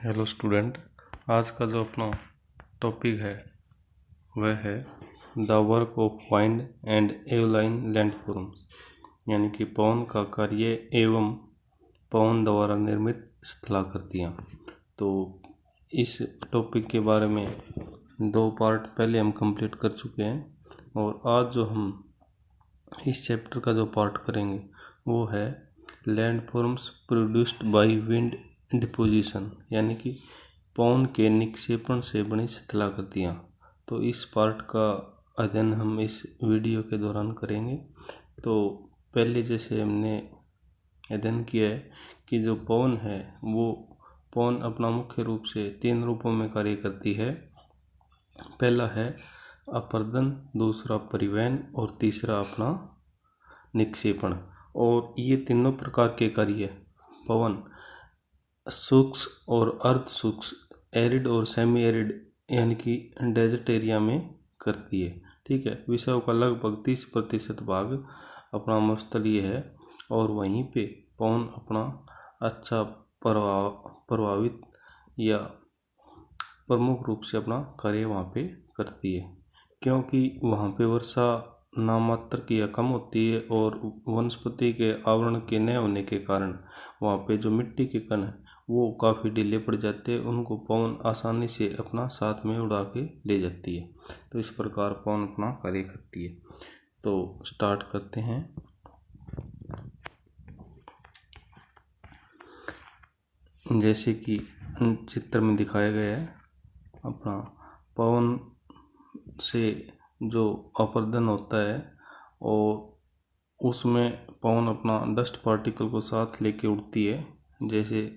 Hello student, आज का जो अपना टॉपिक है वह है the work of wind and aeolian landforms, यानी कि पवन का कार्य एवं पवन द्वारा निर्मित स्थलाकृतियाँ। तो इस टॉपिक के बारे में 2 पार्ट पहले हम कंप्लीट कर चुके हैं और आज जो हम इस चैप्टर का जो पार्ट करेंगे वो है landforms produced by wind deposition, यानी कि पवन के निक्षेपण से बनी स्थलाकृतियाँ। तो इस पार्ट का अध्ययन हम इस वीडियो के दौरान करेंगे। तो पहले जैसे हमने अध्ययन किया है कि जो पवन है वो पवन अपना मुख्य रूप से 3 रूपों में कार्य करती है। पहला है अपर्दन, दूसरा परिवहन और तीसरा अपना निक्षेपण। और ये तीनों प्रकार के कार्य पवन सूक्ष्म और अर्ध सूक्ष्म, एरिड और सेमी एरिड यानी कि डेजर्ट एरिया में करती है। ठीक है, विषयों का लगभग 30% भाग अपना मरुस्थलीय है और वहीं पे पवन अपना अच्छा प्रभावित या प्रमुख रूप से अपना कार्य वहाँ पे करती है, क्योंकि वहाँ पे वर्षा नाममात्र की या कम होती है और वनस्पति के आवरण के न होने के कारण वहाँ पे जो मिट्टी के कण है वो काफ़ी ढीले पड़ जाते हैं। उनको पवन आसानी से अपना साथ में उड़ा के ले जाती है। तो इस प्रकार पवन अपना कार्य करती है। तो स्टार्ट करते हैं। जैसे कि चित्र में दिखाया गया है, अपना पवन से जो अपर्दन होता है और उसमें पवन अपना डस्ट पार्टिकल को साथ लेके उड़ती है। जैसे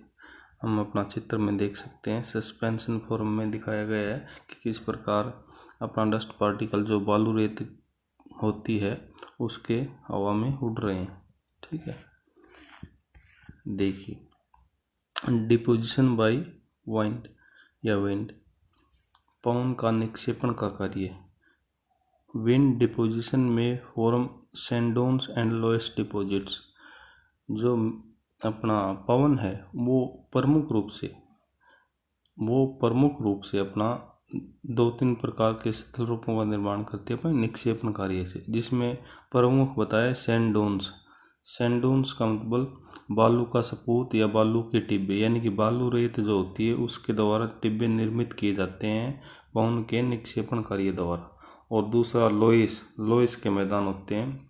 हम अपना चित्र में देख सकते हैं, सस्पेंशन फॉर्म में दिखाया गया है कि किस प्रकार अपना डस्ट पार्टिकल जो बालू रेत होती है उसके हवा में उड़ रहे हैं। ठीक है, देखिए डिपोजिशन बाय वाइंड या विंड, पवन का निक्षेपण का कार्य। विंड डिपोजिशन में फॉर्म सैंडोन्स एंड लोएस्ट डिपॉजिट्स। जो अपना पवन है वो प्रमुख रूप से अपना 2-3 प्रकार के स्थल रूपों का निर्माण करते हैं अपने निक्षेपण कार्य से, जिसमें प्रमुख बताए सैंडोन्स का मतलब बालू का सपूत या बालू के टिब्बे, यानी कि बालू रेत जो होती है उसके द्वारा टिब्बे निर्मित किए जाते हैं पवन के निक्षेपण कार्य द्वारा। और दूसरा लोइस के मैदान होते हैं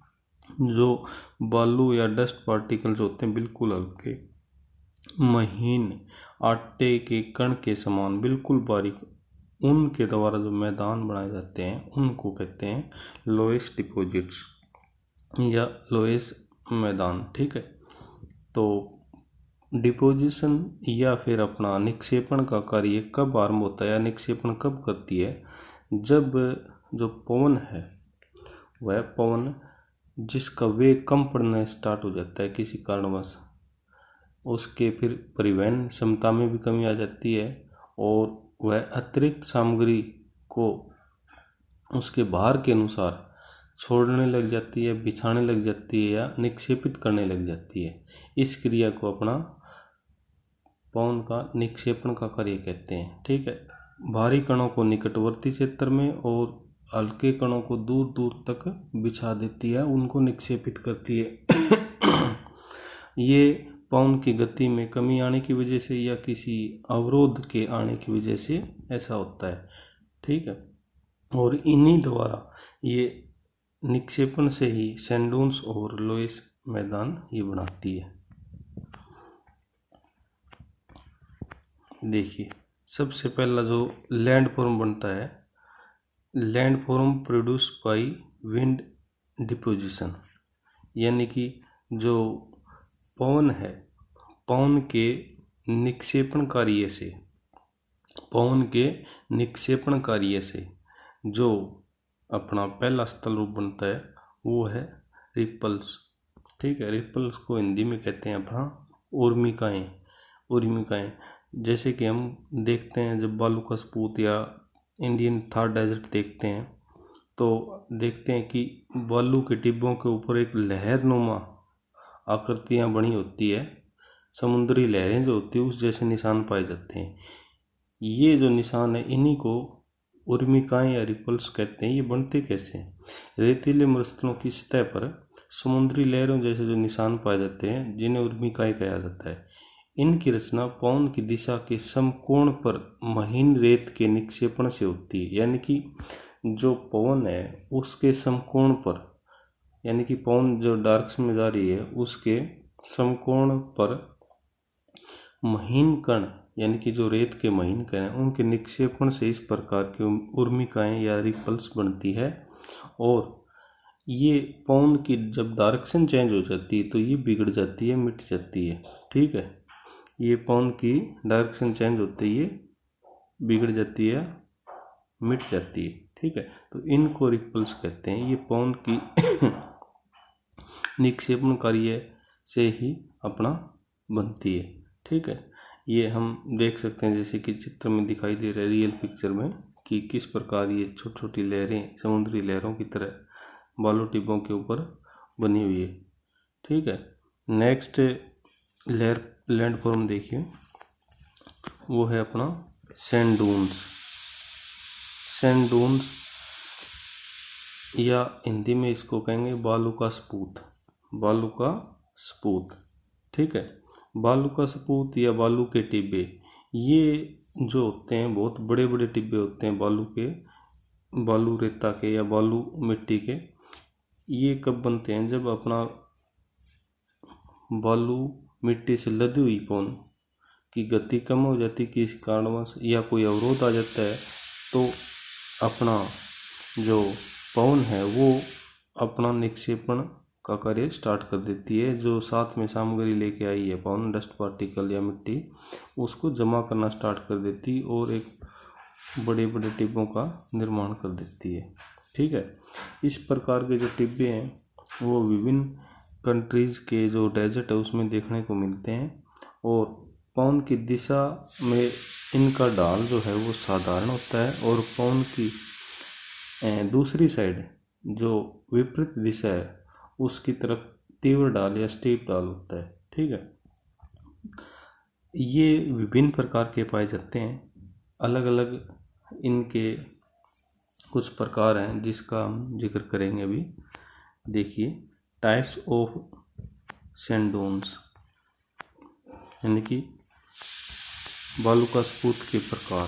जो बालू या डस्ट पार्टिकल जो होते हैं बिल्कुल हल्के महीन आटे के कण के समान बिल्कुल बारीक, उनके द्वारा जो मैदान बनाए जाते हैं उनको कहते हैं लोएस डिपॉजिट्स या लोएस मैदान। ठीक है, तो डिपोजिशन या फिर अपना निक्षेपण का कार्य कब आरंभ होता है या निक्षेपण कब करती है? जब जो पवन है वह पवन जिसका वेग कम पड़ना स्टार्ट हो जाता है किसी कारणवश, उसके फिर परिवहन क्षमता में भी कमी आ जाती है और वह अतिरिक्त सामग्री को उसके भार के अनुसार छोड़ने लग जाती है, बिछाने लग जाती है या निक्षेपित करने लग जाती है। इस क्रिया को अपना पवन का निक्षेपण का कार्य कहते हैं। ठीक है, भारी कणों को निकटवर्ती क्षेत्र में और हल्के कणों को दूर दूर तक बिछा देती है, उनको निक्षेपित करती है। ये पवन की गति में कमी आने की वजह से या किसी अवरोध के आने की वजह से ऐसा होता है। ठीक है, और इन्हीं द्वारा ये निक्षेपण से ही सैंडोन्स और लोएस मैदान ये बनाती है। देखिए, सबसे पहला जो लैंडफॉर्म बनता है, landform produce by wind deposition, यानी कि जो पवन है पवन के निक्षेपण कार्य से जो अपना पहला स्थल रूप बनता है वो है रिपल्स। ठीक है, रिपल्स को हिंदी में कहते हैं अपना उर्मिकाएँ। जैसे कि हम देखते हैं जब बालू का सपूत या इंडियन थार डेजर्ट देखते हैं तो देखते हैं कि बालू के टिब्बों के ऊपर एक लहरनुमा आकृतियाँ बनी होती है समुद्री लहरें जो होती है उस जैसे निशान पाए जाते हैं। ये जो निशान है इन्हीं को उर्मिकाएं या रिपल्स कहते हैं। ये बनते कैसे हैं? रेतीले मरुस्थलों की सतह पर समुद्री लहरों जैसे जो निशान पाए जाते हैं जिन्हें उर्मिकाएं कहा जाता है। इनकी रचना पवन की दिशा के समकोण पर महीन रेत के निक्षेपण से होती है। यानी कि जो पवन है उसके समकोण पर, यानी कि पवन जो डायरेक्शन में जा रही है उसके समकोण पर महीन कण, यानी कि जो रेत के महीन कण हैं उनके निक्षेपण से इस प्रकार की उर्मिकाएं या रिपल्स बनती है। और ये पवन की जब डायरेक्शन चेंज हो जाती है तो ये बिगड़ जाती है, मिट जाती है। ठीक है, ये पवन की डायरेक्शन चेंज होते ही ये बिगड़ जाती है, मिट जाती है। ठीक है, तो इनको रिपल्स कहते हैं। ये पवन की निक्षेपण कार्य से ही अपना बनती है। ठीक है, ये हम देख सकते हैं जैसे कि चित्र में दिखाई दे रहा है, रियल पिक्चर में, कि किस प्रकार ये छोटी छोटी लहरें समुद्री लहरों की तरह बालू टिब्बों के ऊपर बनी हुई है। ठीक है, नेक्स्ट लेयर लैंडफॉर्म देखिए, वो है अपना सैंड डून्स। सैंड डून्स या हिंदी में इसको कहेंगे बालू का सपूत। बालू का सपूत, ठीक है, बालू का सपूत या बालू के टिब्बे, ये जो होते हैं बहुत बड़े बड़े टिब्बे होते हैं बालू के, बालू रेता के या बालू मिट्टी के। ये कब बनते हैं? जब अपना बालू मिट्टी से लदी हुई पवन की गति कम हो जाती किसी कारणवश या कोई अवरोध आ जाता है तो अपना जो पवन है वो अपना निक्षेपण का कार्य स्टार्ट कर देती है। जो साथ में सामग्री लेके आई है पवन, डस्ट पार्टिकल या मिट्टी, उसको जमा करना स्टार्ट कर देती और एक बड़े बड़े टिब्बों का निर्माण कर देती है। ठीक है, इस प्रकार के जो टिब्बे हैं वो विभिन्न कंट्रीज़ के जो डेजर्ट है उसमें देखने को मिलते हैं। और पवन की दिशा में इनका ढाल जो है वो साधारण होता है और पवन की दूसरी साइड जो विपरीत दिशा है उसकी तरफ तीव्र ढाल या स्टीप ढाल होता है। ठीक है, ये विभिन्न प्रकार के पाए जाते हैं, अलग अलग इनके कुछ प्रकार हैं जिसका हम जिक्र करेंगे अभी। देखिए, टाइप्स ऑफ सैंड डून्स, यानी कि बालू का सपूत के प्रकार।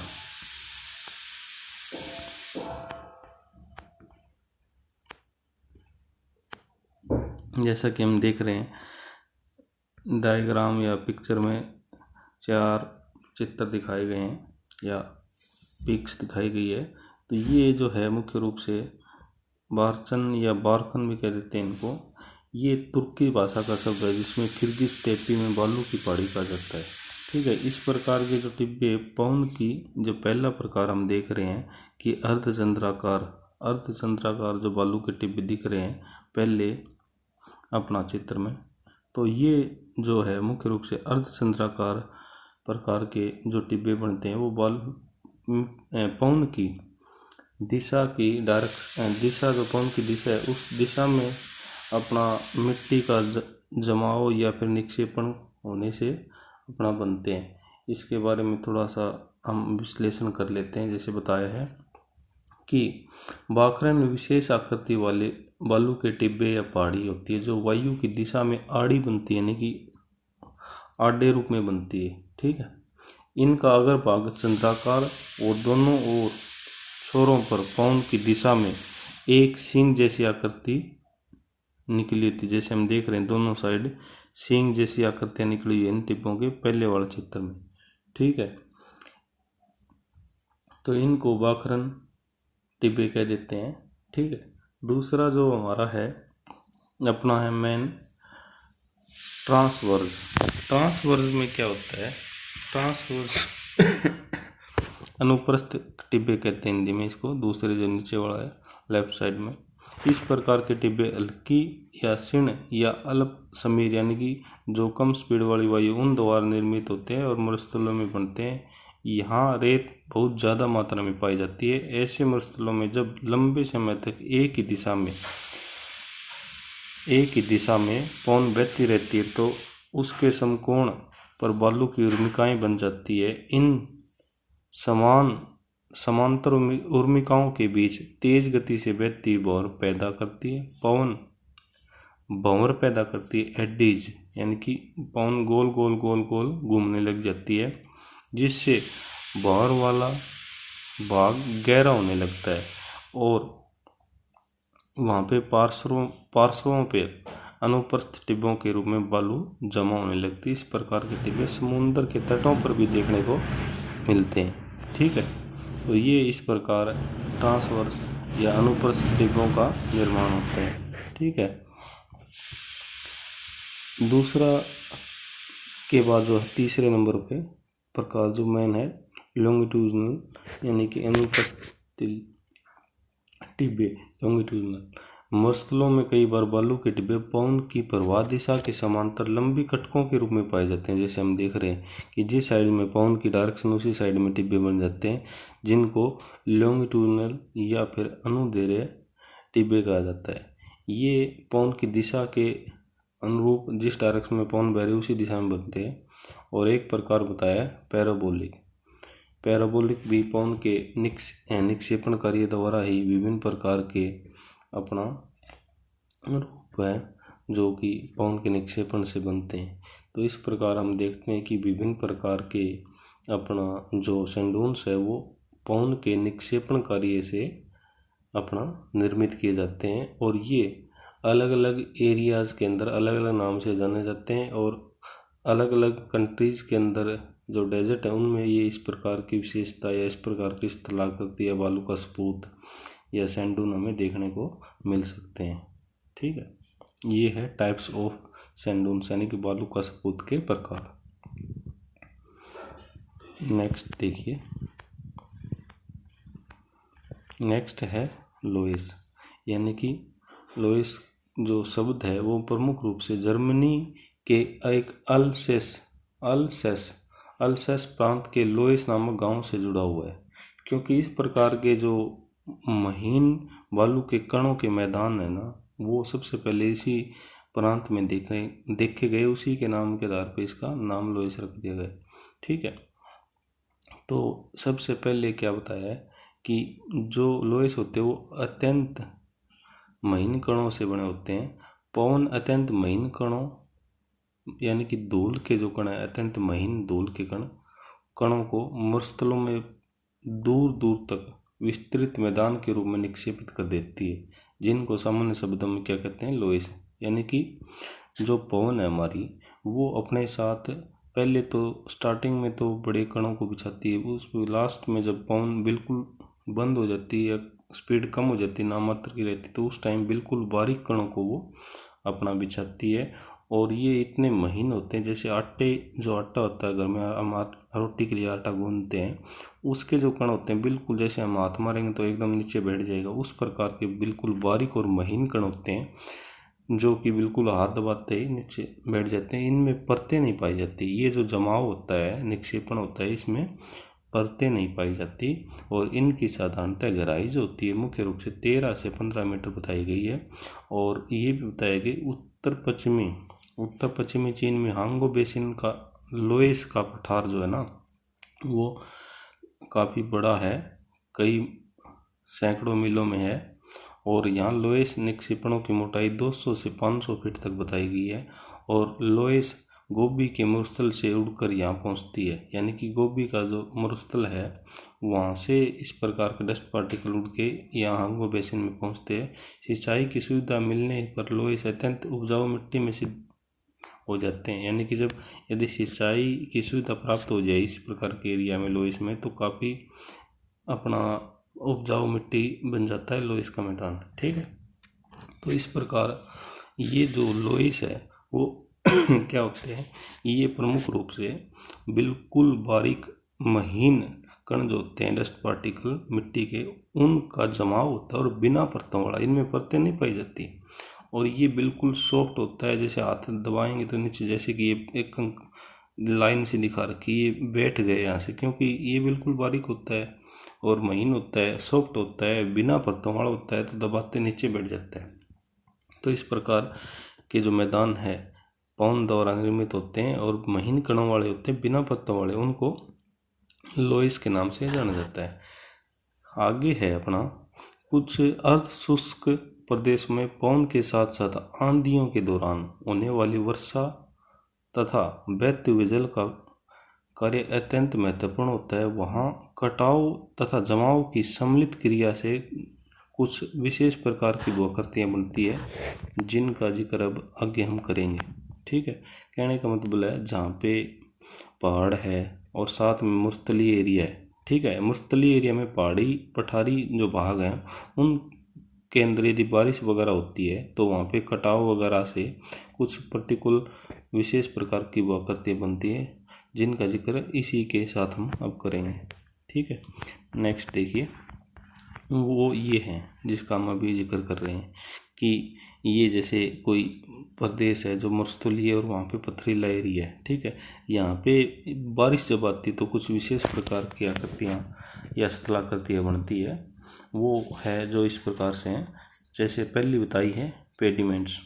जैसा कि हम देख रहे हैं डायग्राम या पिक्चर में 4 चित्र दिखाए गए हैं या पिक्स दिखाई गई है। तो ये जो है मुख्य रूप से बारचन या बारकन भी कह देते हैं इनको। ये तुर्की भाषा का शब्द है जिसमें किर्गिज स्टेपी में बालू की पहाड़ी कहा जाता है। ठीक है, इस प्रकार के जो टिब्बे पवन की जो पहला प्रकार हम देख रहे हैं कि अर्धचंद्राकार जो बालू के टिब्बे दिख रहे हैं पहले अपना चित्र में, तो ये जो है मुख्य रूप से अर्धचंद्राकार प्रकार के जो टिब्बे बनते हैं वो पवन की दिशा की दिशा जो पवन की दिशा है उस दिशा में अपना मिट्टी का जमाव या फिर निक्षेपण होने से अपना बनते हैं। इसके बारे में थोड़ा सा हम विश्लेषण कर लेते हैं। जैसे बताया है कि बाखरन विशेष आकृति वाले बालू के टिब्बे या पहाड़ी होती है जो वायु की दिशा में आड़ी बनती है, यानी कि आड़े रूप में बनती है। ठीक है, इनका अगर भाग चंद्राकार और दोनों ओर छोरों पर पवन की दिशा में एक सींग जैसी आकृति निकली थी। जैसे हम देख रहे हैं दोनों साइड सींग जैसी आकृतियां निकली हुई है इन टिब्बों के पहले वाले चित्र में। ठीक है, तो इनको बाखरन टिब्बे कह देते हैं। ठीक है, दूसरा जो हमारा है अपना है मेन ट्रांसवर्स। ट्रांसवर्स में क्या होता है? ट्रांसवर्स अनुप्रस्थ टिब्बे कहते हैं हिंदी में इसको, दूसरे जो नीचे वाला है लेफ्ट साइड में। इस प्रकार के टिब्बे हल्की या क्षीण या अल्प समीर, यानी कि जो कम स्पीड वाली वायु उन द्वारा निर्मित होते हैं और मरुस्थलों में बनते हैं। यहाँ रेत बहुत ज़्यादा मात्रा में पाई जाती है। ऐसे मरुस्थलों में जब लंबे समय तक एक ही दिशा में पवन बहती रहती है तो उसके समकोण पर बालू की उर्मिकाएं बन जाती है। इन समांतर उर्मिकाओं के बीच तेज गति से बहती भंवर पैदा करती है। पवन भंवर पैदा करती है एडीज, यानी कि पवन गोल गोल गोल गोल घूमने लग जाती है, जिससे भंवर वाला भाग गहरा होने लगता है और वहाँ पे पार्श्वों पे अनुप्रस्थ टिब्बों के रूप में बालू जमा होने लगती है। इस प्रकार के टिब्बे समुद्र के तटों पर भी देखने को मिलते हैं। ठीक है, तो ये इस प्रकार ट्रांसवर्स या अनुप्रस्थ टिब्बों का निर्माण होता है। ठीक है, दूसरा के बाद जो तीसरे नंबर पे प्रकार जो मेन है लॉन्गिट्यूडनल, यानी कि अनुप्रस्थ टिब्बे। लॉन्गिट्यूडनल मरुस्थलों में कई बार बालू के टिब्बे पवन की प्रवाह दिशा के समांतर लंबी कटकों के रूप में पाए जाते हैं। जैसे हम देख रहे हैं कि जिस साइड में पवन की डायरेक्शन उसी साइड में टिब्बे बन जाते हैं, जिनको लॉन्गिट्यूडनल या फिर अनुदैर्ध्य टिब्बे कहा जाता है। ये पवन की दिशा के अनुरूप जिस डायरेक्शन में पवन बह रही है उसी दिशा में बनते हैं। और एक प्रकार बताया पैराबोलिक। पैराबोलिक भी पवन के निक्षेपण कार्य द्वारा ही विभिन्न प्रकार के अपना रूप है जो कि पवन के निक्षेपण से बनते हैं। तो इस प्रकार हम देखते हैं कि विभिन्न प्रकार के अपना जो सैंडून्स है वो पवन के निक्षेपण कार्य से अपना निर्मित किए जाते हैं और ये अलग अलग एरियाज़ के अंदर अलग अलग नाम से जाने जाते हैं और अलग अलग कंट्रीज़ के अंदर जो डेजर्ट है उनमें ये इस प्रकार की विशेषता या इस प्रकार की स्थलाकृति या बालू का सपूत या सैंडून हमें देखने को मिल सकते हैं। ठीक है, ये है टाइप्स ऑफ सैंडून यानी कि बालू का सपूत के प्रकार। नेक्स्ट देखिए, नेक्स्ट है लोएस, यानी कि लोएस जो शब्द है वो प्रमुख रूप से जर्मनी के एक अल्सेस प्रांत के लोएस नामक गांव से जुड़ा हुआ है, क्योंकि इस प्रकार के जो महीन बालू के कणों के मैदान है ना वो सबसे पहले इसी प्रांत में देखे गए। उसी के नाम के आधार पर इसका नाम लोएस रख दिया गया। ठीक है, तो सबसे पहले क्या बताया है कि जो लोएस होते हैं वो अत्यंत महीन कणों से बने होते हैं। पवन अत्यंत महीन कणों यानी कि धूल के जो कण है, अत्यंत महीन धूल के कणों को मरुस्थलों में दूर दूर तक विस्तृत मैदान के रूप में निक्षेपित कर देती है, जिनको सामान्य शब्दों में क्या कहते हैं, लोएस। यानी कि जो पवन है हमारी वो अपने साथ पहले तो स्टार्टिंग में तो बड़े कणों को बिछाती है, उस लास्ट में जब पवन बिल्कुल बंद हो जाती है, स्पीड कम हो जाती है, नामात्र की रहती, तो उस टाइम बिल्कुल बारीक कणों को वो अपना बिछाती है। और ये इतने महीन होते हैं जैसे जो आटा होता है घर में हम रोटी के लिए आटा गूंथते हैं, उसके जो कण होते हैं बिल्कुल जैसे हम हाथ मारेंगे तो एकदम नीचे बैठ जाएगा, उस प्रकार के बिल्कुल बारीक और महीन कण होते हैं जो कि बिल्कुल हाथ दबाते ही नीचे बैठ जाते हैं। इनमें परतें नहीं पाई जाती। ये जो जमाव होता है, निक्षेपण होता है, इसमें परतें नहीं पाई जाती और इनकी साधारणतः गहराई जो होती है मुख्य रूप से 13 से 15 मीटर बताई गई है। और ये भी बताया गया उत्तर पश्चिमी चीन में हांगो बेसिन का लोएस का पठार जो है ना वो काफ़ी बड़ा है, कई सैकड़ों मीलों में है और यहाँ लोएस निक्षेपणों की मोटाई 200 से 500 फीट तक बताई गई है। और लोएस गोबी के मरुस्थल से उड़कर यहाँ पहुँचती है, यानी कि गोबी का जो मरुस्थल है वहाँ से इस प्रकार के डस्ट पार्टिकल उड़ के यहाँ हांगो बेसिन में पहुँचते हैं। सिंचाई की सुविधा मिलने पर लोएस अत्यंत उपजाऊ मिट्टी में सिद्ध हो जाते हैं, यानी कि यदि सिंचाई की सुविधा प्राप्त हो जाए इस प्रकार के एरिया में लोएस में तो काफ़ी अपना उपजाऊ मिट्टी बन जाता है लोएस का मैदान। ठीक है, तो इस प्रकार ये जो लोएस है वो क्या होते हैं, ये प्रमुख रूप से बिल्कुल बारीक महीन कण जो होते हैं डस्ट पार्टिकल मिट्टी के, उनका जमाव होता है और बिना परतों वाला, इनमें परतें नहीं पाई जाती और ये बिल्कुल सॉफ्ट होता है। जैसे हाथ दबाएंगे तो नीचे जैसे कि ये एक लाइन से दिखा रखी ये बैठ गए यहाँ से, क्योंकि ये बिल्कुल बारीक होता है और महीन होता है, सॉफ्ट होता है, बिना परतों वाला होता है, तो दबाते नीचे बैठ जाता है। तो इस प्रकार के जो मैदान है पवन द्वारा निर्मित होते हैं और महीन कणों वाले होते हैं, बिना पत्तों वाले, उनको लोइस के नाम से जाना जाता है। आगे है अपना, कुछ अर्ध शुष्क प्रदेश में पवन के साथ साथ आंधियों के दौरान होने वाली वर्षा तथा बहते हुए जल का कार्य अत्यंत महत्वपूर्ण होता है। वहाँ कटाव तथा जमाव की सम्मिलित क्रिया से कुछ विशेष प्रकार की भूआकृतियाँ बनती है, जिनका जिक्र अब आगे हम करेंगे। ठीक है, कहने का मतलब है जहाँ पे पहाड़ है और साथ में मरुस्थलीय एरिया है। ठीक है, मरुस्थलीय एरिया में पहाड़ी पठारी जो भाग हैं उनके अंदर यदि बारिश वगैरह होती है तो वहाँ पे कटाव वगैरह से कुछ पर्टिकुलर विशेष प्रकार की भूआकृतियाँ बनती है, जिनका जिक्र इसी के साथ हम अब करेंगे। ठीक है, नेक्स्ट देखिए, वो ये हैं जिसका हम अभी जिक्र कर रहे हैं कि ये जैसे कोई प्रदेश है जो मरुस्थलीय और वहाँ पे पथरीला एरिया है। ठीक है, यहाँ पे बारिश जब आती है तो कुछ विशेष प्रकार की आकृतियाँ या स्थलाकृतियाँ बनती है। वो है जो इस प्रकार से हैं, जैसे पहली बताई है पेडिमेंट्स।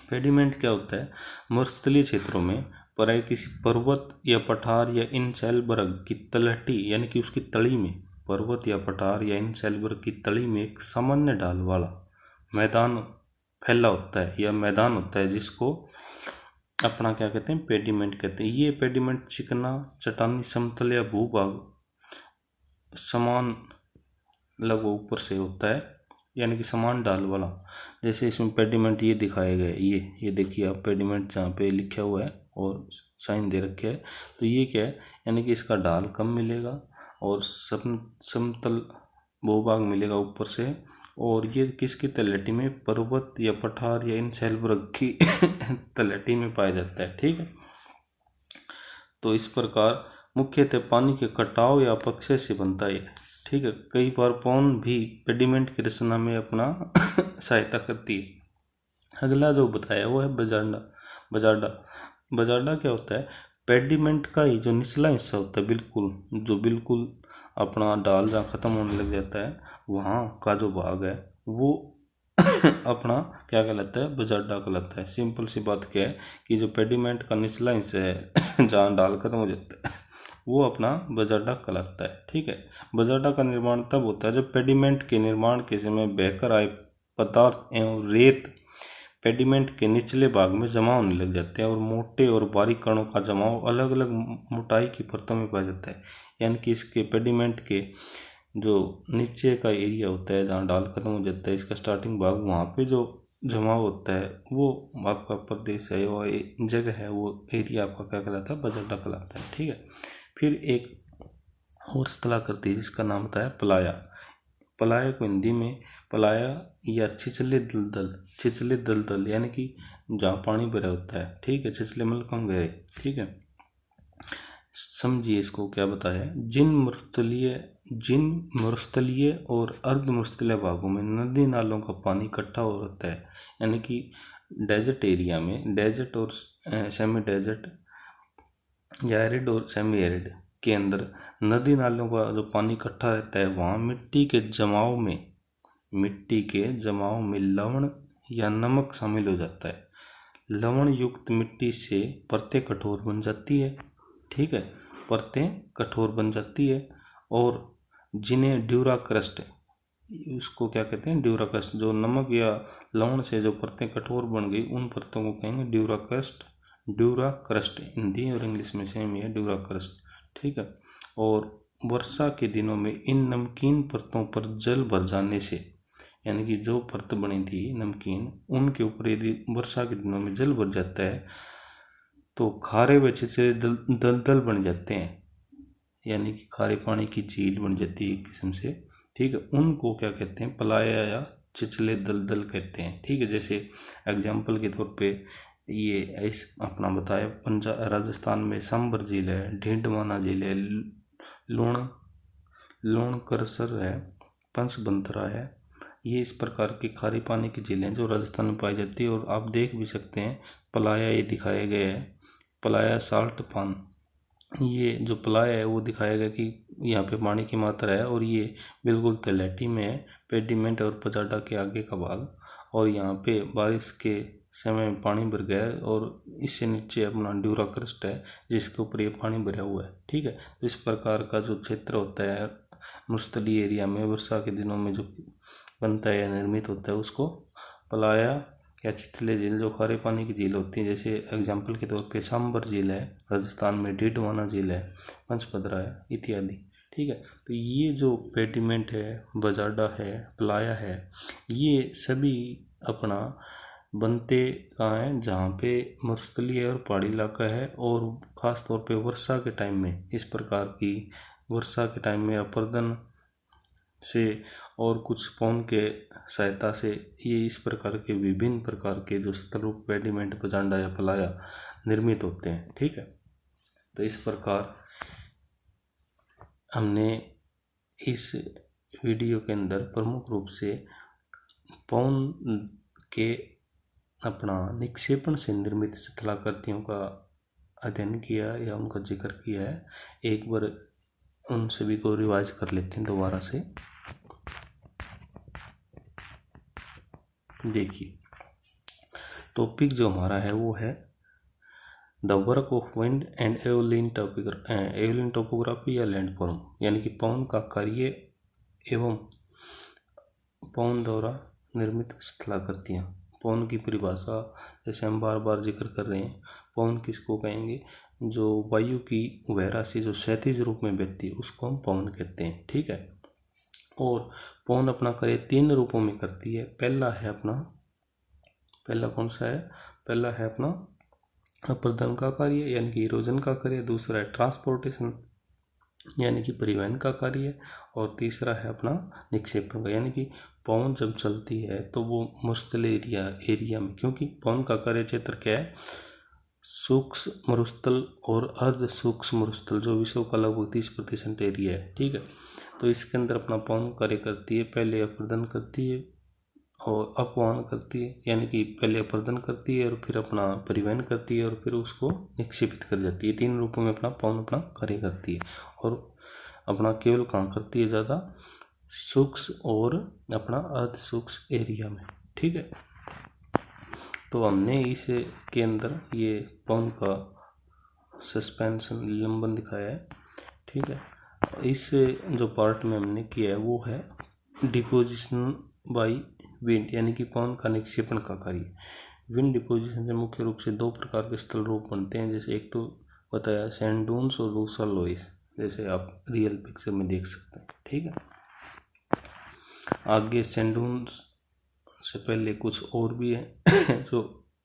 पेडिमेंट क्या होता है? मरुस्थलीय क्षेत्रों में प्राय किसी पर्वत या पठार या इनसैलबर्ग की तलहटी यानी कि उसकी तली में, पर्वत या पठार या इनसैलबर्ग की तली में एक सामान्य ढाल वाला मैदान फैला होता है या मैदान होता है, जिसको अपना क्या कहते हैं, पेडिमेंट कहते हैं। ये पेडिमेंट चिकना चट्टानी समतल या भूभाग समान लगभग ऊपर से होता है, यानी कि समान ढाल वाला। जैसे इसमें पेडिमेंट ये दिखाए गए, ये देखिए आप, पेडिमेंट जहाँ पे लिखा हुआ है और साइन दे रखे है, तो ये क्या है, यानी कि इसका ढाल कम मिलेगा और समतल भूभाग मिलेगा ऊपर से। और ये किसकी तलहटी में? पर्वत या पठार या इनसैलबर्ग की तलहटी में पाया जाता है। ठीक है, तो इस प्रकार मुख्यतः पानी के कटाव या अपक्षय से बनता है। ठीक है, कई बार पवन भी पेडिमेंट की रचना में अपना सहायता करती है। अगला जो बताया वो है बजाडा। बजाडा क्या होता है? पेडिमेंट का ही जो निचला हिस्सा होता है, बिल्कुल अपना डाल जहाँ खत्म होने लग जाता है, वहाँ का जो भाग है वो अपना क्या कहलाता है? बजाडा कहलाता है। सिंपल सी बात क्या है कि जो पेडिमेंट का निचला हिस्सा है जहाँ डाल खत्म हो जाता है, वो अपना बजाडा कहलाता है। ठीक है, बजाडा का निर्माण तब होता है जब पेडिमेंट के निर्माण के समय बहकर आए पदार्थ एवं रेत पेडिमेंट के निचले भाग में जमा होने लग जाते हैं और मोटे और बारीक कणों का जमाव अलग अलग मोटाई की परतों में पाया जाता है। यानी कि इसके पेडिमेंट के जो नीचे का एरिया होता है जहाँ डाल खत्म हो जाता है, इसका स्टार्टिंग भाग, वहाँ पे जो जमाव होता है वो आपका प्रदेश है और जगह है, वो एरिया आपका क्या कहलाता है? बजाडा कहलाता है। ठीक है, फिर एक और स्थलाकृति है जिसका नाम होता है पलाया। पलाया को हिंदी में पलाया या छिछले दलदल यानी कि जहाँ पानी भरा होता है। ठीक है, छिछले मतलब कम गहरे। ठीक है, समझिए इसको क्या बताया। जिन मरुस्थलीय और अर्ध मरुस्थलीय भागों में नदी नालों का पानी इकट्ठा हो रहता है, यानी कि डेजर्ट एरिया में, डेजर्ट और सेमी डेजर्ट या एरिड और सेमी एरिड के अंदर नदी नालों का जो पानी इकट्ठा रहता है, वहाँ मिट्टी के जमाव में लवण या नमक शामिल हो जाता है। लवण युक्त मिट्टी से परतें कठोर बन जाती है। ठीक है, परतें कठोर बन जाती है और जिन्हें ड्यूरा क्रस्ट, उसको क्या कहते हैं? Dura crust. जो नमक या लवण से जो परतें कठोर बन गई, उन परतों को कहेंगे ड्यूरा क्रस्ट। हिंदी और इंग्लिश में सेम ही है, ड्यूरा क्रस्ट। ठीक है, और वर्षा के दिनों में इन नमकीन परतों पर जल भर जाने से, यानी कि जो परत बनी थी नमकीन, उनके ऊपर यदि वर्षा के दिनों में जल भर जाता है तो खारे व छिछले दलदल बन जाते हैं, यानी कि खारे पानी की झील बन जाती है एक किस्म से। ठीक है, उनको क्या कहते हैं? पलाया या छिछले दलदल कहते हैं। ठीक है, जैसे एग्जाम्पल के तौर पे ये इस अपना बताया, पंजाब राजस्थान में सांबर झील है, ढींडवाना झील है, लूणकरसर है, पंचबंतरा है। ये इस प्रकार की खारे पानी की झीलें जो राजस्थान में पाई जाती है। और आप देख भी सकते हैं पलाया, ये दिखाया गया है पलाया साल्ट पान। ये जो पलाया है वो दिखाया गया कि यहाँ पे पानी की मात्रा है और ये बिल्कुल तलहटी में है, पेडिमेंट और बजाडा के आगे का भाग। और यहाँ पे बारिश के समय में पानी भर गया है और इससे नीचे अपना ड्यूरा क्रस्ट है जिसके ऊपर ये पानी भरा हुआ है। ठीक है, तो इस प्रकार का जो क्षेत्र होता है मरुस्थलीय एरिया में वर्षा के दिनों में जो बनता है या निर्मित होता है उसको पलाया या चिथले झील, जो खारे पानी की झील होती है, जैसे एग्जाम्पल के तौर पे सांबर झील है राजस्थान में, डीडवाना झील है, पंचपदरा है इत्यादि। ठीक है, तो ये जो पेडिमेंट है, बजाडा है, पलाया है, ये सभी अपना बनते कहाँ हैं, जहाँ पे मरुस्थलीय और पहाड़ी इलाका है और ख़ास तौर पे वर्षा के टाइम में इस प्रकार की वर्षा के टाइम में अपर्दन से और कुछ पौन के सहायता से ये इस प्रकार के विभिन्न प्रकार के जो स्थलरूप पेडिमेंट बजांडा या पलाया निर्मित होते हैं। ठीक है, तो इस प्रकार हमने इस वीडियो के अंदर प्रमुख रूप से पौन के अपना निक्षेपण से निर्मित स्थलाकृतियों का अध्ययन किया या उनका जिक्र किया है। एक बार उन सभी को रिवाइज कर लेते हैं दोबारा से। देखिए, टॉपिक जो हमारा है वो है the work of wind and aeolian topography या लैंडफॉर्म, यानी कि पवन का कार्य एवं पवन द्वारा निर्मित स्थलाकृतियाँ। पवन की परिभाषा जैसे हम बार बार जिक्र कर रहे हैं, पवन किसको कहेंगे, जो वायु की वह राशि जो क्षैतिज रूप में बहती है उसको हम पवन कहते हैं। ठीक है, और पवन अपना कार्य 3 रूपों में करती है। पहला कौन सा है, पहला है अपना अपर्दन का कार्य यानी कि इरोजन का कार्य, दूसरा है ट्रांसपोर्टेशन यानी कि परिवहन का कार्य, और तीसरा है अपना निक्षेपण का, यानी कि पवन जब चलती है तो वो मरुस्थलीय एरिया में, क्योंकि पवन का कार्य क्षेत्र क्या है, सूक्ष्म मरुस्थल और अर्ध सूक्ष्म मरुस्थल जो विश्व का लगभग 30% एरिया है। ठीक है, तो इसके अंदर अपना पवन कार्य करती है, पहले अपर्दन करती है और अपवहन करती है, यानी कि पहले अपर्दन करती है और फिर अपना परिवहन करती है और फिर उसको निक्षेपित कर जाती है। 3 रूपों में अपना पवन अपना कार्य करती है और अपना केवल कहाँ करती है, ज़्यादा सूक्ष्म और अपना अर्ध सूक्ष्म एरिया में। ठीक है, तो हमने इस के अंदर ये पवन का सस्पेंशन लंबन दिखाया है। ठीक है, इस जो पार्ट में हमने किया है वो है डिपोजिशन बाय विंड, यानी कि पवन का निक्षेपण का कार्य। विंड डिपोजिशन से मुख्य रूप से 2 प्रकार के स्थल रूप बनते हैं, जैसे एक तो बताया सैंड डून्स और दूसरा लोइस, जैसे आप रियल पिक्चर में देख सकते हैं। ठीक है, आगे सैंड डून्स से पहले कुछ और भी है जो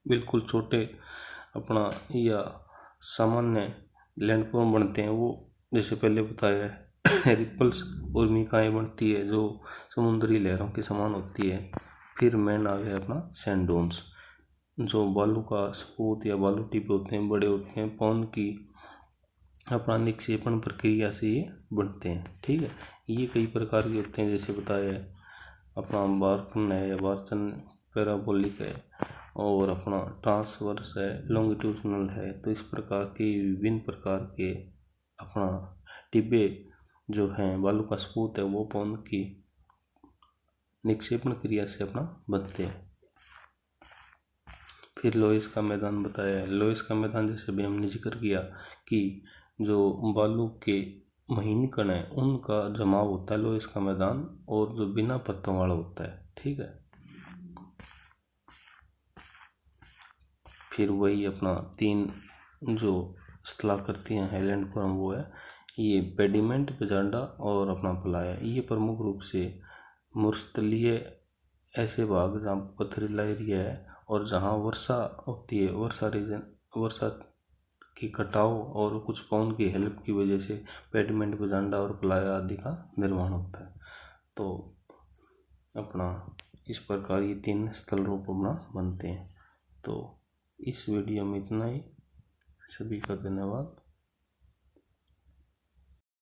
बिल्कुल छोटे अपना या सामान्य लैंडफॉर्म बनते हैं, वो जैसे पहले बताया है रिपल्स और मिकाएँ बनती है जो समुद्री लहरों के समान होती है। फिर मेन आ गया अपना सैंड डून्स, जो बालू का सपूत या बालू टिप होते हैं, बड़े होते हैं, पवन की अपना निक्षेपण प्रक्रिया से ये बनते हैं। ठीक है, ये कई प्रकार के होते हैं, जैसे बताया है अपना बार्कन है या बार्चन पैराबोलिक है और अपना ट्रांसवर्स है, लॉन्गिट्यूडनल है। तो इस प्रकार के विभिन्न प्रकार के अपना टिब्बे जो हैं, बालू का सपूत है, वो पवन की निक्षेपण क्रिया से अपना बनते हैं। फिर लोइस का मैदान बताया है। लोइस का मैदान जैसे भी हमने जिक्र किया कि जो बालू के महीन कण है उनका जमाव होता है लोइस का मैदान, और जो बिना परतों वाला होता है। ठीक है, फिर वही अपना 3 जो स्थलाकृतियाँ हैं लैंडफॉर्म, वो है ये पेडिमेंट, बजांडा और अपना पलाया। ये प्रमुख रूप से मरुस्थलीय ऐसे भाग जहाँ पथरीला एरिया है और जहाँ वर्षा होती है, वर्षा की कटाव और कुछ पवन की हेल्प की वजह से पेडिमेंट, बजांडा और पलाया आदि का निर्माण होता है। तो अपना इस प्रकार ये 3 स्थल रूप अपना बनते हैं। तो इस वीडियो में इतना ही। सभी का धन्यवाद।